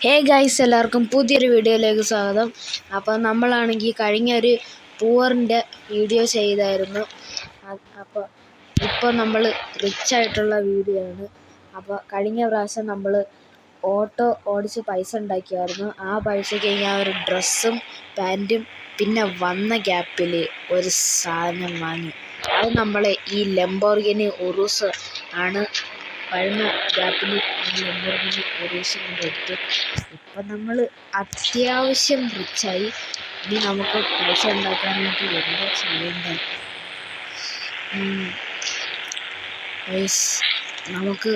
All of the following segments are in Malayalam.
ഹേ ഗൈസ്, എല്ലാവർക്കും പുതിയൊരു വീഡിയോയിലേക്ക് സ്വാഗതം. അപ്പോൾ നമ്മളാണെങ്കിൽ കഴിഞ്ഞ ഒരു പൂവറിൻ്റെ വീഡിയോ ചെയ്തായിരുന്നു. അപ്പോൾ ഇപ്പോൾ നമ്മൾ റിച്ച് ആയിട്ടുള്ള വീഡിയോ ആണ്. അപ്പോൾ കഴിഞ്ഞ പ്രാവശ്യം നമ്മൾ ഓട്ടോ ഓടിച്ച് പൈസ ഉണ്ടാക്കിയായിരുന്നു. ആ പൈസയ്ക്ക് ഞാൻ ഒരു ഡ്രസ്സും പാൻറ്റും പിന്നെ വന്ന ഗ്യാപ്പിൽ ഒരു സാധനം വാങ്ങി. അത് നമ്മളെ ഈ ലംബോർഗിനി ഉറൂസ് ആണ്. കഴിഞ്ഞ ഗ്യാപ്പിൽ ലംബോർഗിനി ഉറൂസ് കൊണ്ടെടുത്തു. ഇപ്പം നമ്മൾ അത്യാവശ്യം റിച്ചായി. ഇനി നമുക്ക് പൈസ ഉണ്ടാക്കാനായിട്ട് എന്താ ചെയ്യേണ്ടത്? നമുക്ക്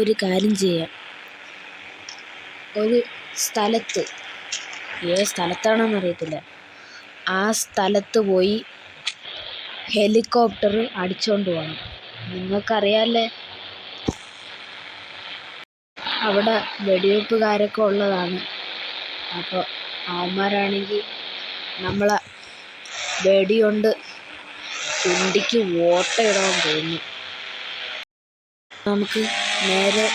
ഒരു കാര്യം ചെയ്യാം. ഒരു സ്ഥലത്ത്, ഏത് സ്ഥലത്താണെന്ന് അറിയത്തില്ല, ആ സ്ഥലത്ത് പോയി ഹെലികോപ്റ്റർ അടിച്ചുകൊണ്ട് പോകണം. നിങ്ങൾക്കറിയാമല്ലേ, അവിടെ വെടിവെപ്പുകാരൊക്കെ ഉള്ളതാണ്. അപ്പോൾ അവന്മാരാണെങ്കിൽ നമ്മളെ വെടികൊണ്ട് ചുണ്ടിക്ക് ഓട്ടയിടാൻ തോന്നി. നമുക്ക് നേരെ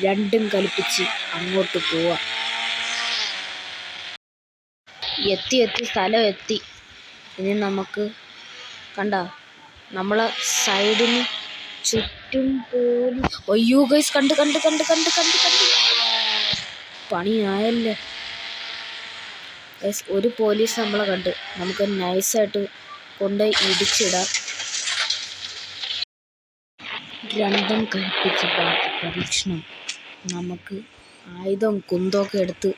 രണ്ടും കൽപ്പിച്ച് അങ്ങോട്ട് പോവാം. എത്തി സ്ഥലം എത്തി. ഇനി നമുക്ക് നമ്മളെ സൈഡിന് ചുറ്റും പോലും അയ്യോ ഗൈസ്, കണ്ട് പണിയായല്ലേ ഗൈസ്. ഒരു പോലീസ് നമ്മളെ കണ്ട്. നമുക്ക് നൈസായിട്ട് കൊണ്ടുപോയി ഇടിച്ചിടാം. രണ്ടും കൽപ്പിച്ച് പരീക്ഷണം. നമുക്ക് ആയുധം കുന്തമൊക്കെ എടുത്ത്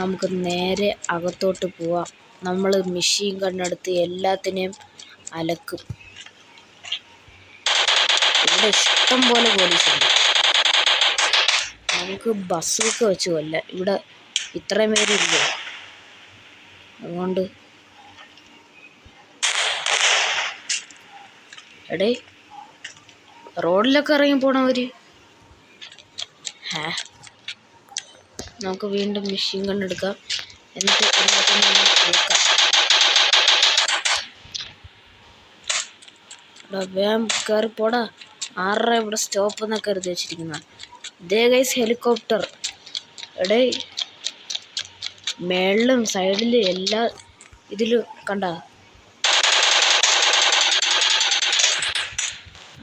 നമുക്ക് നേരെ അകത്തോട്ട് പോവാം. നമ്മൾ മെഷീൻ ഗണ്ണെടുത്ത് എല്ലാത്തിനെയും അലക്കും. ഇവിടെ ഇഷ്ടം പോലെ പോലീസുണ്ട്. നമുക്ക് ബസ്സൊക്കെ വെച്ച് കൊല്ലാം. ഇവിടെ ഇത്രയും പേരില്ല. അതുകൊണ്ട് എടേ റോഡിലൊക്കെ ഇറങ്ങി പോണവര്. നമുക്ക് വീണ്ടും മെഷീൻ കണ്ടെടുക്കാം. എന്നിട്ട് നോക്കാം. വേഗം കയറി പോടാ. ആരുടെ ഇവിടെ സ്റ്റോപ്പ് എന്നൊക്കെ എഴുതി വെച്ചിരിക്കുന്ന. ഇതേ ഗൈസ് ഹെലികോപ്റ്റർ. എടേ മേളിലും സൈഡിലും എല്ലാ ഇതിലും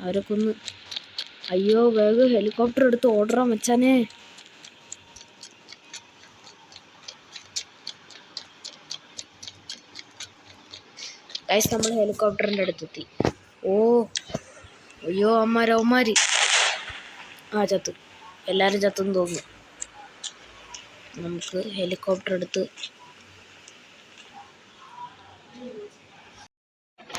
അവരൊക്കെ ഒന്ന്. അയ്യോ വേഗം ഹെലികോപ്റ്റർ എടുത്ത് ഓർഡറാൻ വെച്ചാനേ. ഗൈസ് നമ്മൾ ഹെലികോപ്റ്ററിൻ്റെ അടുത്തെത്തി. അയ്യോ അവന്മാര് ചത്തു. എല്ലാവരും ചത്തെന്ന് തോന്നുന്നു. നമുക്ക് ഹെലികോപ്റ്റർ എടുത്ത്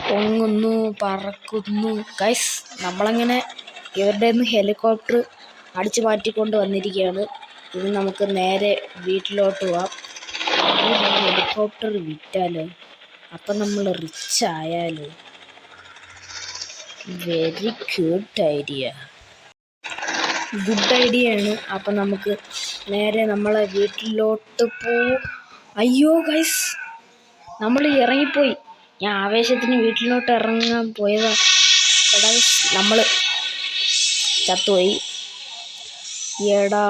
പൊങ്ങുന്നു, പറക്കുന്നു. ഗൈസ് നമ്മളങ്ങനെ ഇവരുടെ നിന്ന് ഹെലികോപ്റ്റർ അടിച്ചു മാറ്റിക്കൊണ്ട് വന്നിരിക്കുകയാണ്. ഇനി നമുക്ക് നേരെ വീട്ടിലോട്ട് പോവാം. ഹെലികോപ്റ്റർ വിറ്റാലോ? അപ്പം നമ്മൾ റിച്ച് ആയാലോ? വെരി ഗുഡ് ഐഡിയ ആണ്. അപ്പം നമുക്ക് നേരെ നമ്മളെ വീട്ടിലോട്ട് പോവും. അയ്യോ ഗൈസ്, നമ്മൾ ഇറങ്ങിപ്പോയി. ഞാൻ ആവേശത്തിന് വീട്ടിലോട്ട് ഇറങ്ങാൻ പോയതാ. നമ്മൾ ചത്തുപോയി. എടാ